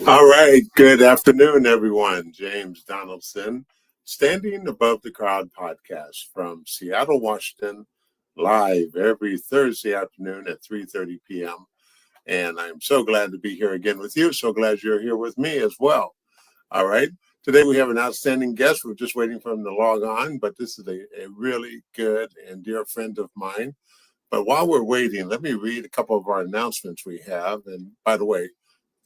All right. Good afternoon, everyone. James Donaldson, Standing Above the Crowd podcast from Seattle, Washington, live every Thursday afternoon at 3:30 p.m. And I'm so glad to be here again with you. So glad you're here with me as well. All right. Today we have an outstanding guest. We're just waiting for him to log on, but this is a really good and dear friend of mine. But while we're waiting, let me read a couple of our announcements we have. And by the way,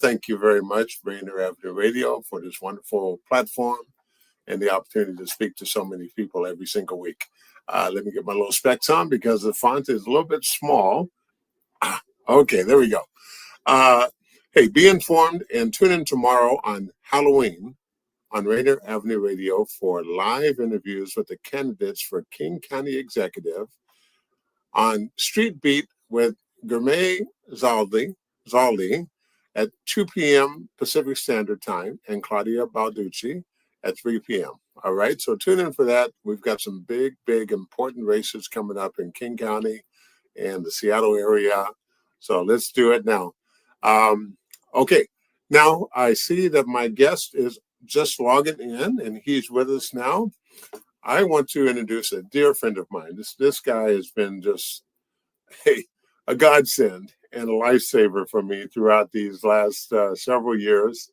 thank you very much, Rainier Avenue Radio, for this wonderful platform and the opportunity to speak to so many people every single week. Let me get my little specs on because the font is a little bit small. Okay, there we go. Hey, be informed and tune in tomorrow on Halloween on Rainier Avenue Radio for live interviews with the candidates for King County Executive on Street Beat with Gourmet Zaldi at 2 p.m. Pacific Standard Time and Claudia Balducci at 3 p.m. All right, so tune in for that. We've got some big, important races coming up in King County and the Seattle area. So let's do it now. Okay, now I see that my guest is just logging in and he's with us now. I want to introduce a dear friend of mine. This guy has been just a godsend and a lifesaver for me throughout these last several years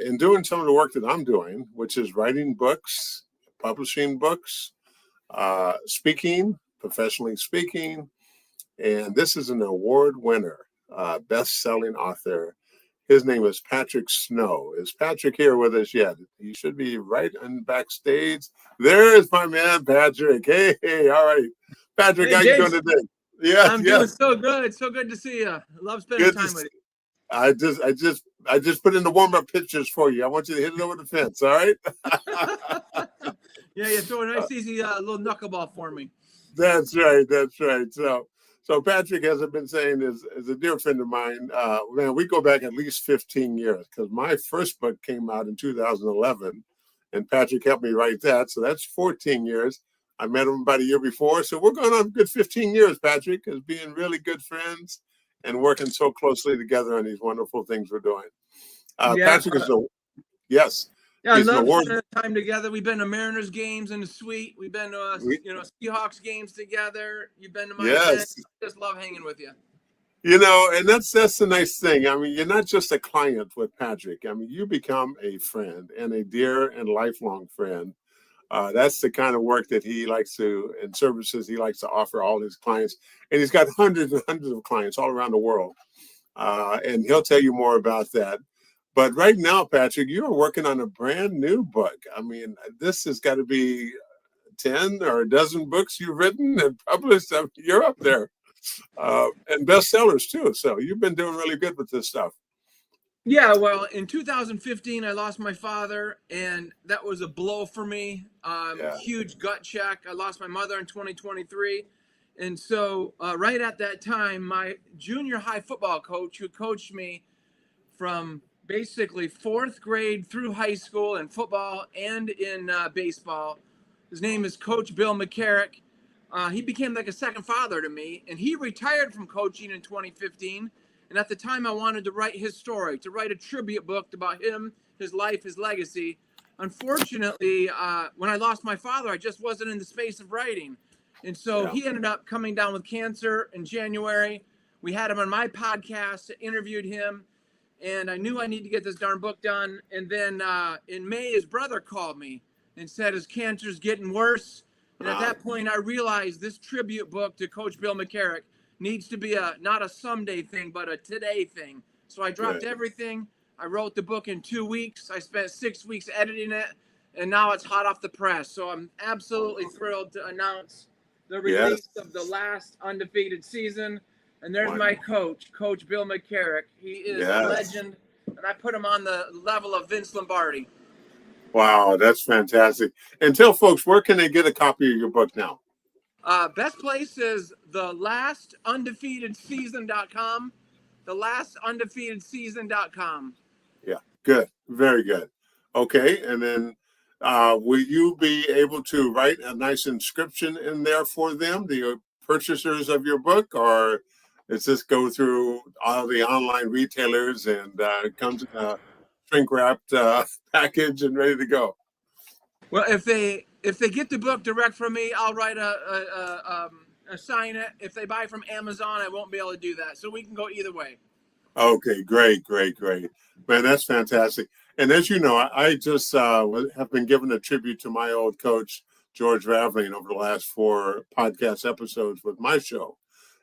in doing some of the work that I'm doing, which is writing books, publishing books, speaking, professionally speaking. And this is an award winner, best-selling author. His name is Patrick Snow. Is Patrick here with us yet? He should be right on backstage. There's my man, Patrick. Hey, all right. Patrick, how you doing today? Yeah, I'm doing so good. So good to see you. I love spending time with you. I just put in the warm-up pictures for you. I want you to hit it over the fence, all right? Yeah, you throw a nice, easy little knuckleball for me. That's right. So Patrick, as I've been saying, is a dear friend of mine. Man, we go back at least 15 years because my first book came out in 2011, and Patrick helped me write that. So that's 14 years. I met him about a year before. So we're going on a good 15 years, Patrick, as being really good friends and working so closely together on these wonderful things we're doing. Patrick is yes. Yeah, I love spending time together. We've been to Mariners games in the suite. We've been to Seahawks games together. You've been to my event. I just love hanging with you. You know, and that's the nice thing. I mean, you're not just a client with Patrick. I mean, you become a friend and a dear and lifelong friend. That's the kind of work that he likes to, and services he likes to offer all his clients. And he's got hundreds and hundreds of clients all around the world. And he'll tell you more about that. But right now, Patrick, you're working on a brand new book. I mean, this has got to be 10 or a dozen books you've written and published. I mean, you're up there. And bestsellers, too. So you've been doing really good with this stuff. Yeah, well, in 2015, I lost my father, and that was a blow for me. Huge gut check. I lost my mother in 2023. And so right at that time, my junior high football coach, who coached me from basically fourth grade through high school in football and in baseball, his name is Coach Bill McCarrick. He became like a second father to me, and he retired from coaching in 2015. And at the time, I wanted to write his story, to write a tribute book about him, his life, his legacy. Unfortunately, when I lost my father, I just wasn't in the space of writing. And so he ended up coming down with cancer in January. We had him on my podcast, interviewed him, and I knew I need to get this darn book done. And then in May, his brother called me and said his cancer's getting worse. And at that point, I realized this tribute book to Coach Bill McCarrick needs to be not a someday thing, but a today thing. So I dropped everything. I wrote the book in 2 weeks. I spent 6 weeks editing it, and now it's hot off the press. So I'm absolutely thrilled to announce the release of the Last Undefeated season. And there's my coach, Coach Bill McCarrick. He is a legend, and I put him on the level of Vince Lombardi. Wow, that's fantastic. And tell folks, where can they get a copy of your book now? Best place is the lastundefeatedseason.com. The lastundefeatedseason.com. Yeah, good. Very good. Okay, and then will you be able to write a nice inscription in there for them, the purchasers of your book, or does this go through all the online retailers and comes shrink wrapped package and ready to go. Well, if they get the book direct from me, I'll write sign it. If they buy from Amazon, I won't be able to do that. So we can go either way. Okay, great. Man, that's fantastic. And as you know, I just have been given a tribute to my old coach, George Raveling, over the last 4 podcast episodes with my show.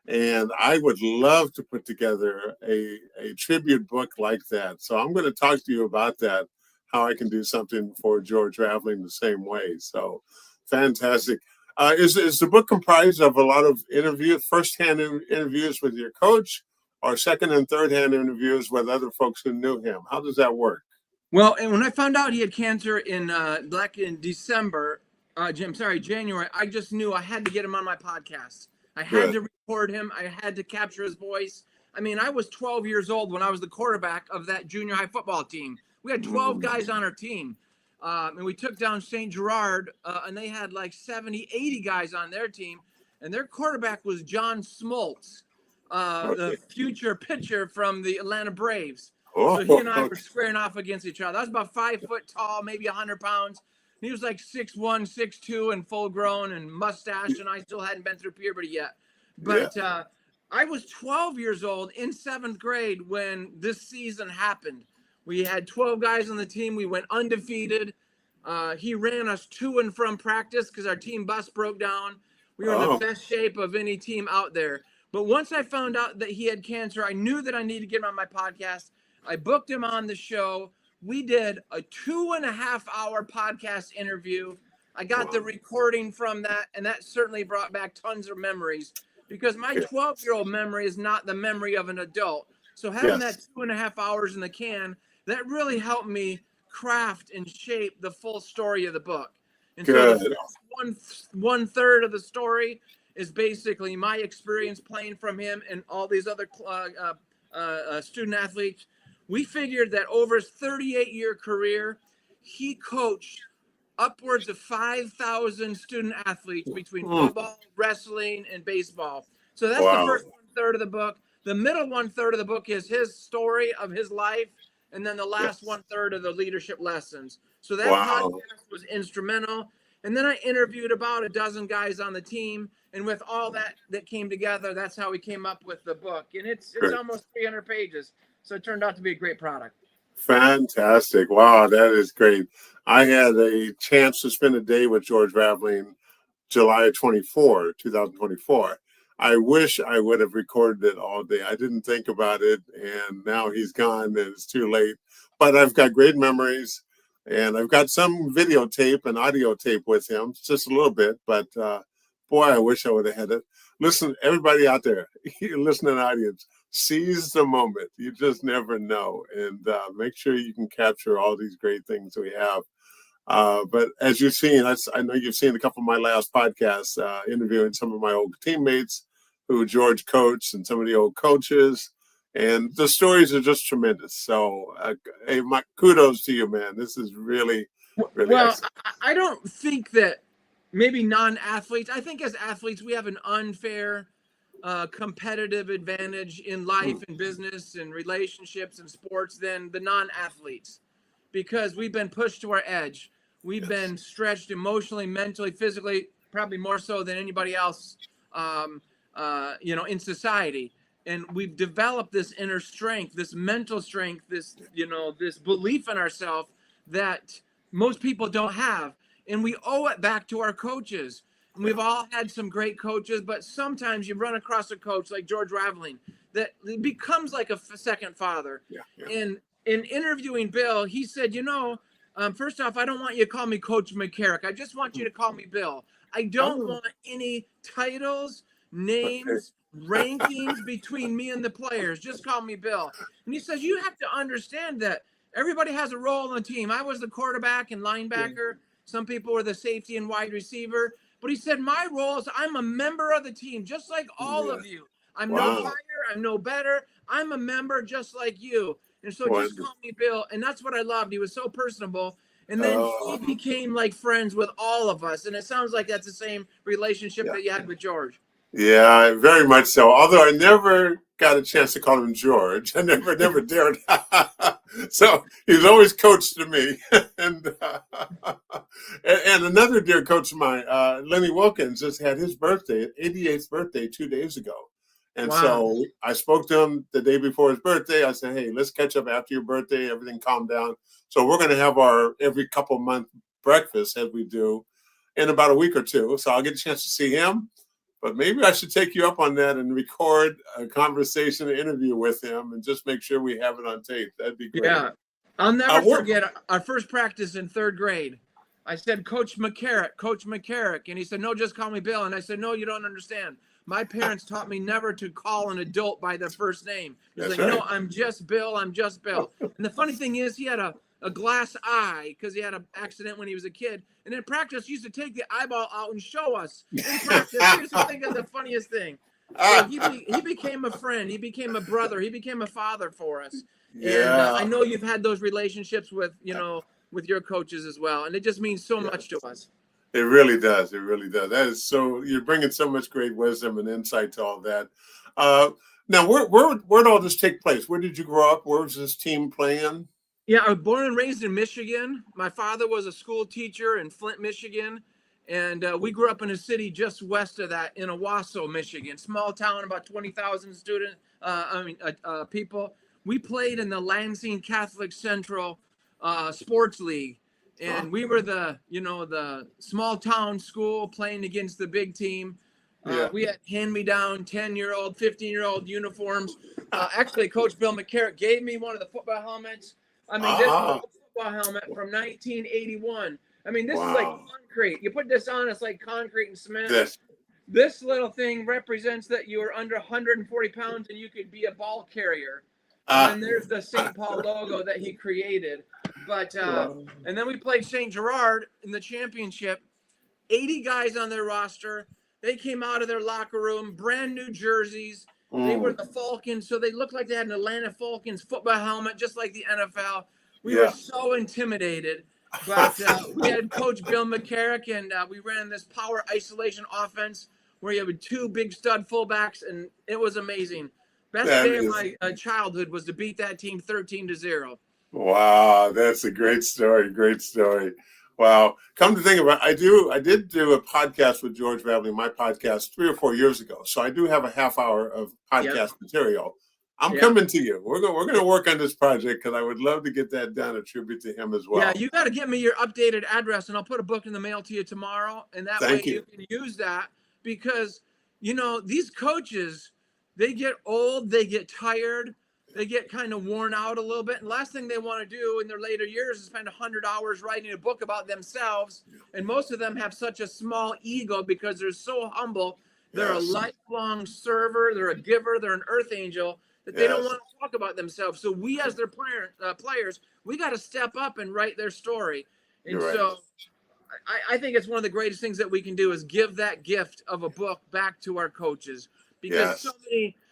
And I would love to put together a tribute book like that. So I'm going to talk to you about that, how I can do something for George Raveling the same way. So fantastic. Is the book comprised of a lot of interviews, first-hand interviews with your coach, or second and third-hand interviews with other folks who knew him? How does that work? Well, and when I found out he had cancer in January, I just knew I had to get him on my podcast. I had to record him. I had to capture his voice. I mean, I was 12 years old when I was the quarterback of that junior high football team. We had 12 guys on our team. And we took down St. Gerard, and they had like 70, 80 guys on their team. And their quarterback was John Smoltz, the future pitcher from the Atlanta Braves. So he and I were squaring off against each other. I was about 5 foot tall, maybe 100 pounds. He was like 6'1", 6'2", and full grown and mustache, and I still hadn't been through puberty yet. But I was 12 years old in 7th grade when this season happened. We had 12 guys on the team. We went undefeated. He ran us to and from practice because our team bus broke down. We were in the best shape of any team out there. But once I found out that he had cancer, I knew that I needed to get him on my podcast. I booked him on the show. We did a 2.5-hour podcast interview. I got the recording from that, and that certainly brought back tons of memories because my 12-year-old memory is not the memory of an adult. So having that 2.5 hours in the can, that really helped me craft and shape the full story of the book. And so the one third of the story is basically my experience playing from him and all these other student athletes. We figured that over his 38-year career, he coached upwards of 5,000 student athletes between football, wrestling, and baseball. So that's the first 1/3 of the book. The middle 1/3 of the book is his story of his life, and then the last 1/3 of the leadership lessons. So that podcast was instrumental. And then I interviewed about a dozen guys on the team, and with all that came together, that's how we came up with the book. And it's almost 300 pages. So it turned out to be a great product. Fantastic. Wow, that is great. I had a chance to spend a day with George Raveling July 24, 2024. I wish I would have recorded it all day. I didn't think about it, and now he's gone, and it's too late. But I've got great memories, and I've got some videotape and audio tape with him, just a little bit. But, boy, I wish I would have had it. Listen, everybody out there, listening audience, seize the moment. You just never know. And make sure you can capture all these great things we have. But as you've seen, I know you've seen a couple of my last podcasts, interviewing some of my old teammates who George coached and some of the old coaches. And the stories are just tremendous. So hey, my kudos to you, man. This is really excellent. I don't think that maybe non-athletes, I think as athletes, we have an unfair competitive advantage in life and business and relationships and sports than the non-athletes, because we've been pushed to our edge. We've been stretched emotionally, mentally, physically, probably more so than anybody else, in society. And we've developed this inner strength, this mental strength, this belief in ourselves that most people don't have. And we owe it back to our coaches. And we've all had some great coaches, but sometimes you run across a coach like George Raveling that becomes like a second father. And in interviewing Bill, he said, first off, I don't want you to call me Coach McCarrick. I just want you to call me Bill. I don't want any titles, names, rankings between me and the players. Just call me Bill. And he says, you have to understand that everybody has a role on the team. I was the quarterback and linebacker. Some people were the safety and wide receiver. But he said, my role is I'm a member of the team, just like all of you. I'm no higher. I'm no better. I'm a member just like you. And so just call me Bill. And that's what I loved. He was so personable. And then he became like friends with all of us. And it sounds like that's the same relationship that you had with George. Yeah, very much so. Although I never got a chance to call him George. I never dared. So he's always coached to me. and and another dear coach of mine, Lenny Wilkins, just had his birthday, 88th birthday 2 days ago. And Wow. so I spoke to him the day before his birthday. I said, hey, let's catch up after your birthday. Everything calmed down. So we're going to have our every couple month breakfast as we do in about a week or two. So I'll get a chance to see him. But maybe I should take you up on that and record a conversation, an interview with him, and just make sure we have it on tape. That'd be great. Yeah. I'll never forget our first practice in third grade. I said, Coach McCarrick. And he said, no, just call me Bill. And I said, no, you don't understand. My parents taught me never to call an adult by their first name. He's like, no, I'm just Bill. I'm just Bill. And the funny thing is, he had a glass eye because he had an accident when he was a kid. And in practice, he used to take the eyeball out and show us. In practice, I used to think of the funniest thing. So he became a friend. He became a brother. He became a father for us. Yeah. And I know you've had those relationships with, with your coaches as well. And it just means so much to us. It really does. It really does. That is so, you're bringing so much great wisdom and insight to all that. Now, where'd all this take place? Where did you grow up? Where was this team playing? Yeah, I was born and raised in Michigan. My father was a school teacher in Flint, Michigan. And we grew up in a city just west of that in Owosso, Michigan. Small town, about 20,000 people. We played in the Lansing Catholic Central Sports League. And we were the small town school playing against the big team. We had hand-me-down 10-year-old, 15-year-old uniforms. Actually, Coach Bill McCarrick gave me one of the football helmets. I mean, this is a football helmet from 1981. I mean, this is like concrete. You put this on, it's like concrete and cement. Yes. This little thing represents that you are under 140 pounds and you could be a ball carrier. And there's the St. Paul logo that he created. But and then we played St. Gerard in the championship. 80 guys on their roster. They came out of their locker room, brand new jerseys. They were the Falcons, so they looked like they had an Atlanta Falcons football helmet, just like the NFL. We were so intimidated. But we had Coach Bill McCarrick, and we ran this power isolation offense where you had two big stud fullbacks, and it was amazing. Best day of my childhood was to beat that team 13-0. Wow, that's a great story. Great story. Wow. Come to think of it, I did do a podcast with George Raveling, my podcast 3 or 4 years ago. So I do have a half hour of podcast material. I'm coming to you. We're going to work on this project because I would love to get that done, a tribute to him as well. Yeah, you got to get me your updated address, and I'll put a book in the mail to you tomorrow. And that way you can use that because, these coaches, they get old, they get tired. They get kind of worn out a little bit. And last thing they want to do in their later years is spend 100 hours writing a book about themselves. And most of them have such a small ego because they're so humble. They're a lifelong server. They're a giver. They're an earth angel that they don't want to talk about themselves. So we as their players, we got to step up and write their story. And so I think it's one of the greatest things that we can do is give that gift of a book back to our coaches because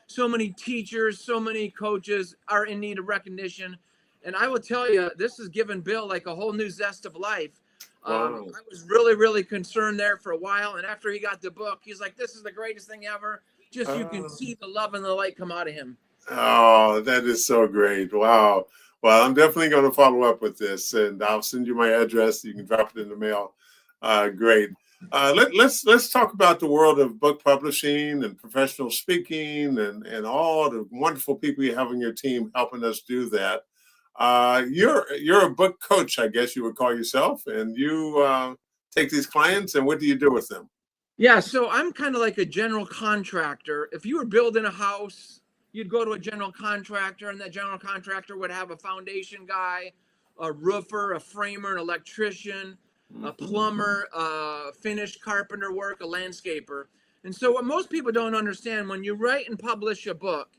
so many teachers, so many coaches are in need of recognition. And I will tell you, this has given Bill like a whole new zest of life. I was really, really concerned there for a while. And after he got the book, he's like, this is the greatest thing ever. Just you can see the love and the light come out of him. Oh, that is so great. Wow. Well, I'm definitely going to follow up with this, and I'll send you my address. You can drop it in the mail. Great. Let's talk about the world of book publishing and professional speaking and all the wonderful people you have on your team helping us do that. You're a book coach, I guess you would call yourself, and you take these clients, and what do you do with them? Yeah, so I'm kind of like a general contractor. If you were building a house, you'd go to a general contractor, and that general contractor would have a foundation guy, a roofer, a framer, an electrician, a plumber, finished carpenter work, a landscaper. And so what most people don't understand, when you write and publish a book,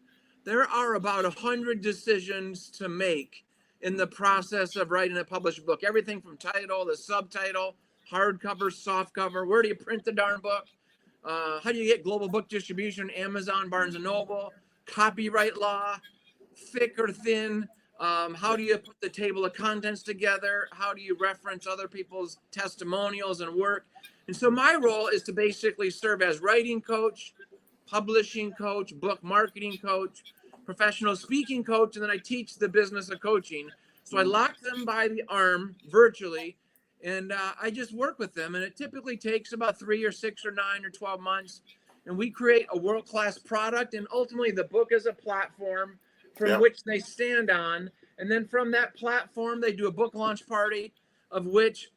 there are about 100 decisions to make in the process of writing a published book. Everything from title to subtitle, hardcover, softcover, where do you print the darn book? How do you get global book distribution, Amazon, Barnes & Noble, copyright law, thick or thin? How do you put the table of contents together? How do you reference other people's testimonials and work? And so my role is to basically serve as writing coach, publishing coach, book marketing coach, professional speaking coach, and then I teach the business of coaching. So I lock them by the arm virtually, and I just work with them. And it typically takes about 3 or 6 or 9 or 12 months. And we create a world-class product. And ultimately, the book is a platform from which they stand on. And then from that platform, they do a book launch party, of which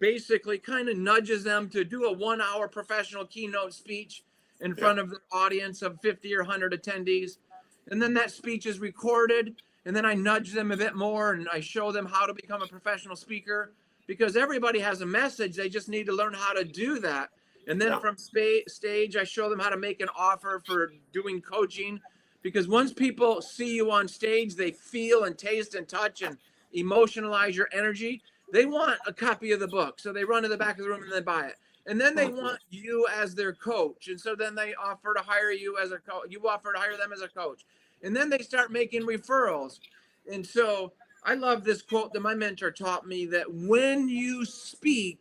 basically kind of nudges them to do a 1-hour professional keynote speech in front of the audience of 50 or 100 attendees. And then that speech is recorded. And then I nudge them a bit more and I show them how to become a professional speaker, because everybody has a message. They just need to learn how to do that. And then from stage, I show them how to make an offer for doing coaching, because once people see you on stage, they feel and taste and touch and emotionalize your energy. They want a copy of the book. So they run to the back of the room and they buy it. And then they want you as their coach. And so then they offer to hire you as a coach. You offer to hire them as a coach. And then they start making referrals. And so I love this quote that my mentor taught me, that when you speak,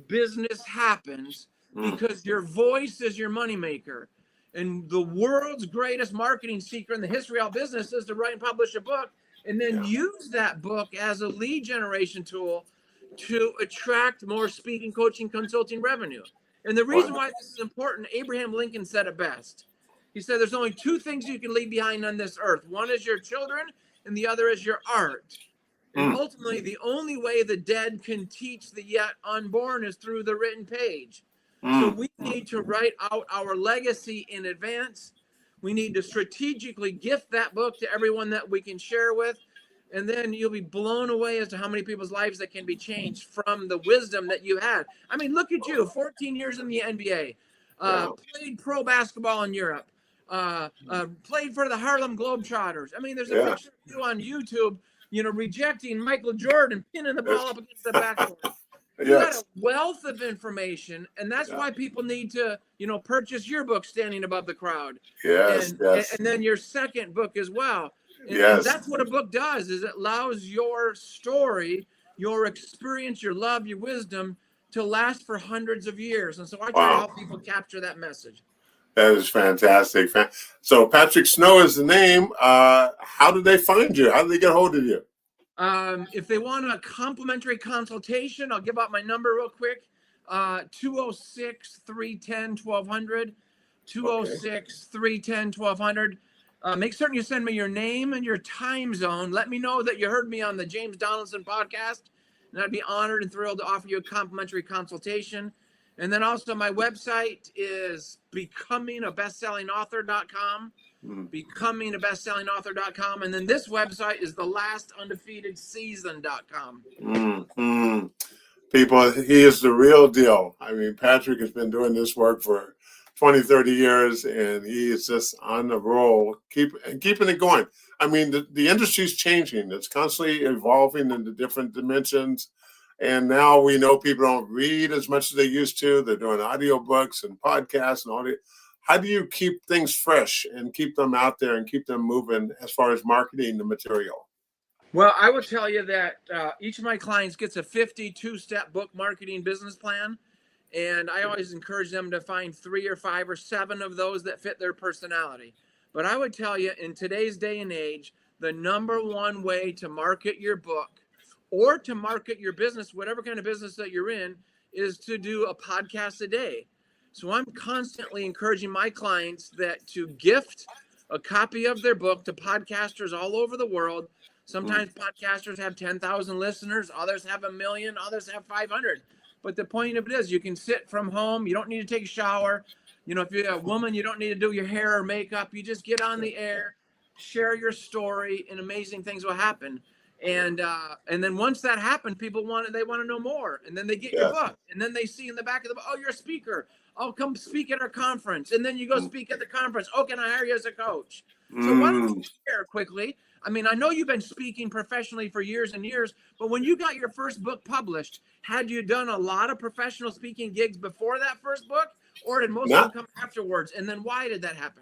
business happens, because your voice is your moneymaker. And the world's greatest marketing secret in the history of business is to write and publish a book, and then use that book as a lead generation tool to attract more speaking, coaching, consulting revenue. And the reason why this is important, Abraham Lincoln said it best. He said, there's only 2 things you can leave behind on this earth. One is your children, and the other is your art. And ultimately, the only way the dead can teach the yet unborn is through the written page. So we need to write out our legacy in advance. We need to strategically gift that book to everyone that we can share with. And then you'll be blown away as to how many people's lives that can be changed from the wisdom that you had. I mean, look at you, 14 years in the NBA, played pro basketball in Europe, played for the Harlem Globetrotters. I mean, there's a picture of you on YouTube, rejecting Michael Jordan, pinning the ball up against the backboard. You got a wealth of information, and that's why people need to, purchase your book, Standing Above the Crowd. And then your second book as well. And that's what a book does, is it allows your story, your experience, your love, your wisdom to last for hundreds of years. And so I try to help people capture that message. That is fantastic. So Patrick Snow is the name. How do they find you? How do they get a hold of you? If they want a complimentary consultation, I'll give out my number real quick. 206-310-1200. 206-310-1200. Make certain you send me your name and your time zone. Let me know that you heard me on the James Donaldson podcast, and I'd be honored and thrilled to offer you a complimentary consultation. And then also my website is becomingabestsellingauthor.com. becomingabestsellingauthor.com. And then this website is the Last Undefeated Season.com. People, he is the real deal. I mean, Patrick has been doing this work for 20, 30 years, and he is just on the roll, keeping it going. I mean, the industry's changing. It's constantly evolving into different dimensions. And now we know people don't read as much as they used to. They're doing audiobooks and podcasts and all that. How do you keep things fresh and keep them out there and keep them moving as far as marketing the material? Well, I will tell you that each of my clients gets a 52-step book marketing business plan. And I always encourage them to find 3 or 5 or 7 of those that fit their personality. But I would tell you, in today's day and age, the number one way to market your book or to market your business, whatever kind of business that you're in, is to do a podcast a day. So I'm constantly encouraging my clients that to gift a copy of their book to podcasters all over the world. Sometimes podcasters have 10,000 listeners, others have 1 million, others have 500. But the point of it is, you can sit from home. You don't need to take a shower. If you're a woman, you don't need to do your hair or makeup. You just get on the air, share your story, and amazing things will happen. And then once that happens, people want to know more. And then they get your book. And then they see in the back of the book, oh, you're a speaker. I'll come speak at our conference. And then you go speak at the conference. Oh, can I hire you as a coach? So why don't you share quickly? I mean, I know you've been speaking professionally for years and years, but when you got your first book published, had you done a lot of professional speaking gigs before that first book, or did most of them come afterwards? And then why did that happen?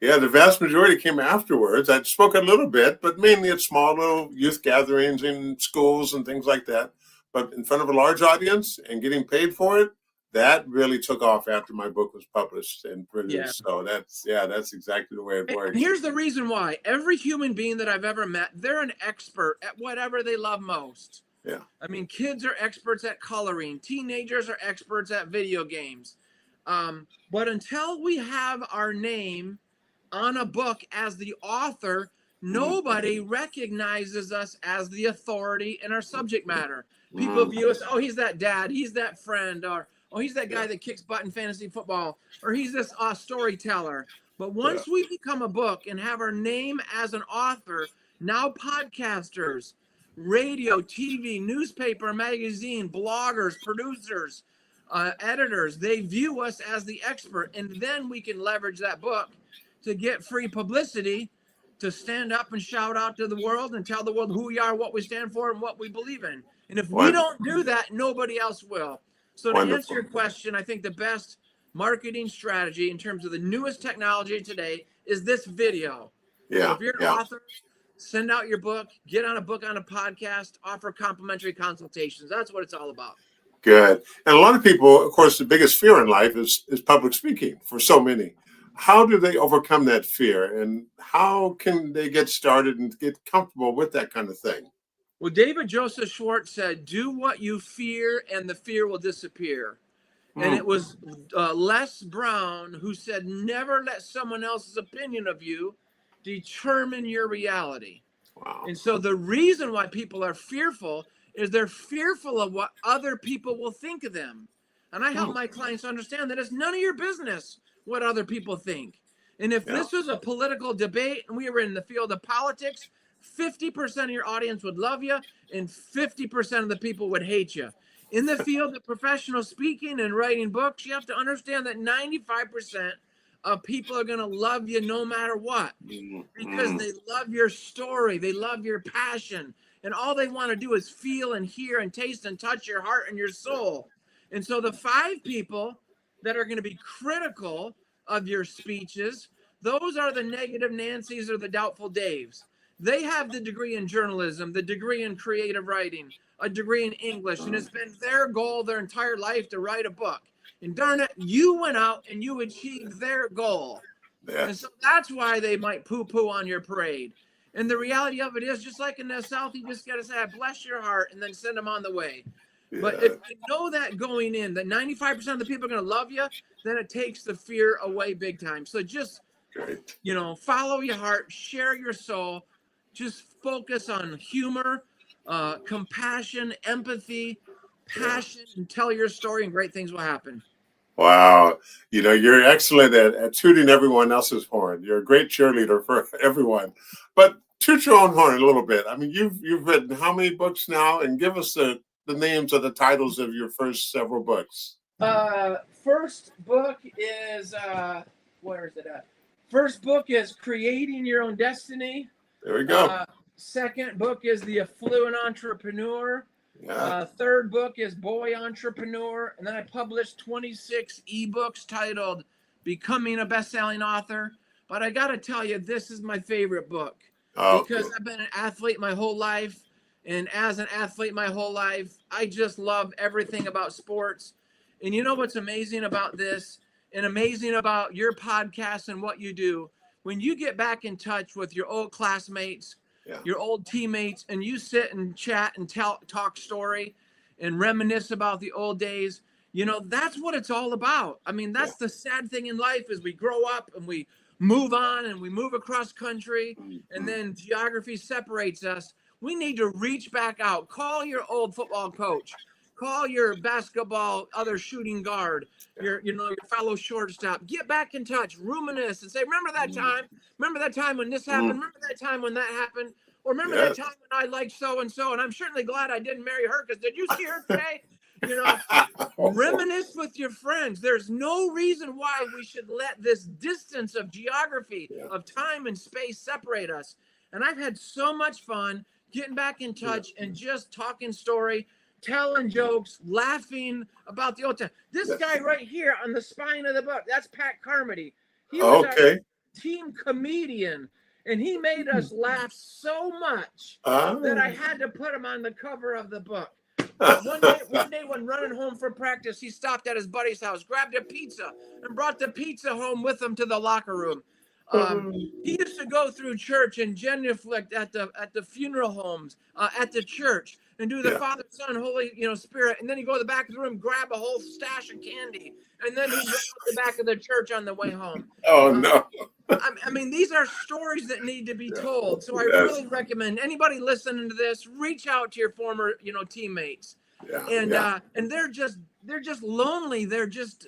Yeah, the vast majority came afterwards. I spoke a little bit, but mainly at small little youth gatherings in schools and things like that. But in front of a large audience and getting paid for it, that really took off after my book was published and produced. Yeah. So that's exactly the way it works. And here's the reason why. Every human being that I've ever met, they're an expert at whatever they love most. Yeah. I mean, kids are experts at coloring. Teenagers are experts at video games. But until we have our name on a book as the author, nobody recognizes us as the authority in our subject matter. People view us, oh, he's that dad, he's that friend, or oh, he's that guy that kicks butt in fantasy football, or he's this storyteller. But once we become a book and have our name as an author, now podcasters, radio, TV, newspaper, magazine, bloggers, producers, editors, they view us as the expert. And then we can leverage that book to get free publicity, to stand up and shout out to the world and tell the world who we are, what we stand for, and what we believe in. And if we don't do that, nobody else will. So to answer your question, I think the best marketing strategy in terms of the newest technology today is this video. Yeah. So if you're an author, send out your book, get on a book on a podcast, offer complimentary consultations. That's what it's all about. Good. And a lot of people, of course, the biggest fear in life is public speaking for so many. How do they overcome that fear, and how can they get started and get comfortable with that kind of thing? Well, David Joseph Schwartz said, do what you fear and the fear will disappear. And it was Les Brown who said, never let someone else's opinion of you determine your reality. Wow. And so the reason why people are fearful is they're fearful of what other people will think of them. And I help my clients understand that it's none of your business what other people think. And if this was a political debate and we were in the field of politics, 50% of your audience would love you and 50% of the people would hate you. In the field of professional speaking and writing books, you have to understand that 95% of people are going to love you no matter what, because they love your story. They love your passion. And all they want to do is feel and hear and taste and touch your heart and your soul. And so the 5 people that are going to be critical of your speeches, those are the negative Nancys or the doubtful Daves. They have the degree in journalism, the degree in creative writing, a degree in English, and it's been their goal their entire life to write a book. And darn it, you went out and you achieved their goal. Yeah. And so that's why they might poo-poo on your parade. And the reality of it is, just like in the South, you just got to say, bless your heart, and then send them on the way. Yeah. But if you know that going in, that 95% of the people are going to love you, then it takes the fear away big time. So just, follow your heart, share your soul, just focus on humor, compassion, empathy, passion, and tell your story, and great things will happen. Wow. You're excellent at tooting everyone else's horn. You're a great cheerleader for everyone. But toot your own horn a little bit. I mean, you've written how many books now? And give us the names of the titles of your first several books. First book is, where is it at? First book is Creating Your Own Destiny. There we go. Second book is The Affluent Entrepreneur. Third book is Boy Entrepreneur. And then I published 26 ebooks titled Becoming a Best-Selling Author. But I got to tell you, this is my favorite book. Because I've been an athlete my whole life. And as an athlete my whole life, I just love everything about sports. And you know what's amazing about this and amazing about your podcast and what you do? When you get back in touch with your old classmates, your old teammates, and you sit and chat and talk story and reminisce about the old days, that's what it's all about. I mean, that's the sad thing in life is we grow up and we move on and we move across country, and then geography separates us. We need to reach back out. Call your old football coach. Call your basketball other shooting guard, your fellow shortstop. Get back in touch, reminisce, and say, remember that time? Remember that time when this happened? Remember that time when that happened? Or remember that time when I liked so-and-so, and I'm certainly glad I didn't marry her, because did you see her today? Reminisce with your friends. There's no reason why we should let this distance of geography, of time and space separate us. And I've had so much fun getting back in touch and just talking story, telling jokes, laughing about the old time. This guy right here on the spine of the book, that's Pat Carmody. He was a team comedian, and he made us laugh so much that I had to put him on the cover of the book. One day when running home from practice, he stopped at his buddy's house, grabbed a pizza, and brought the pizza home with him to the locker room. He used to go through church and genuflect at the funeral homes, at the church, and do the Father, Son, Holy Spirit, and then he'd go to the back of the room, grab a whole stash of candy, and then he'd run out the back of the church on the way home. Oh no! I mean, these are stories that need to be told. So I really recommend anybody listening to this, reach out to your former teammates. And they're just lonely. They're just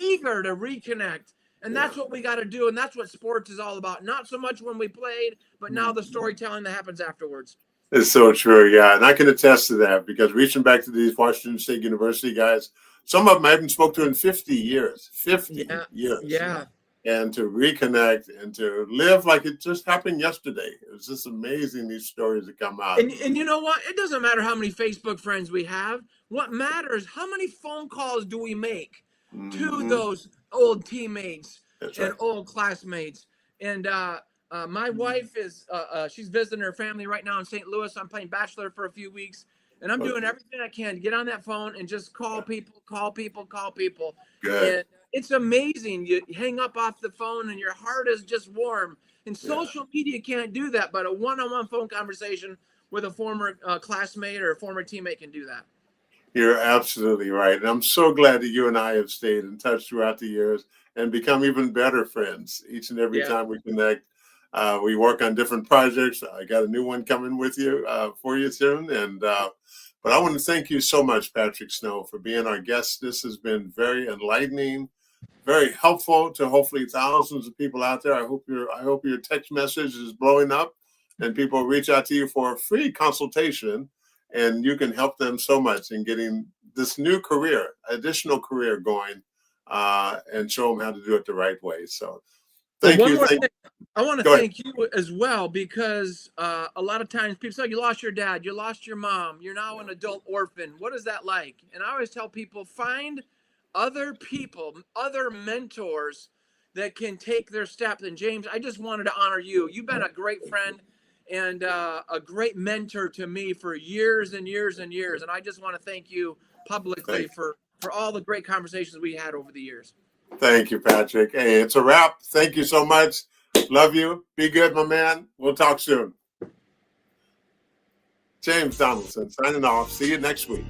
eager to reconnect. And that's what we got to do. And that's what sports is all about. Not so much when we played, but now the storytelling that happens afterwards. It's so true. Yeah. And I can attest to that because reaching back to these Washington State University guys, some of them I haven't spoke to in 50 years. 50 years. Yeah. And to reconnect and to live like it just happened yesterday. It was just amazing, these stories that come out. And you know what? It doesn't matter how many Facebook friends we have. What matters, how many phone calls do we make to those old teammates and old classmates? And my wife is, she's visiting her family right now in St. Louis. I'm playing Bachelor for a few weeks. And I'm doing everything I can to get on that phone and just call people. Good. And it's amazing. You hang up off the phone and your heart is just warm. And social media can't do that, but a one-on-one phone conversation with a former classmate or a former teammate can do that. You're absolutely right. And I'm so glad that you and I have stayed in touch throughout the years and become even better friends each and every time we connect. We work on different projects. I got a new one coming with you for you soon. And but I want to thank you so much, Patrick Snow, for being our guest. This has been very enlightening, very helpful to hopefully thousands of people out there. I hope your text message is blowing up and people reach out to you for a free consultation and you can help them so much in getting this new career, additional career going and show them how to do it the right way. So thank you. I want to thank you as well because a lot of times people say, you lost your dad, you lost your mom, you're now an adult orphan. What is that like? And I always tell people, find other people, other mentors that can take their steps. And James, I just wanted to honor you. You've been a great friend and a great mentor to me for years and years and years. And I just want to thank you publicly for all the great conversations we had over the years. Thank you, Patrick. Hey, it's a wrap. Thank you so much. Love you. Be good, my man. We'll talk soon. James Donaldson signing off. See you next week.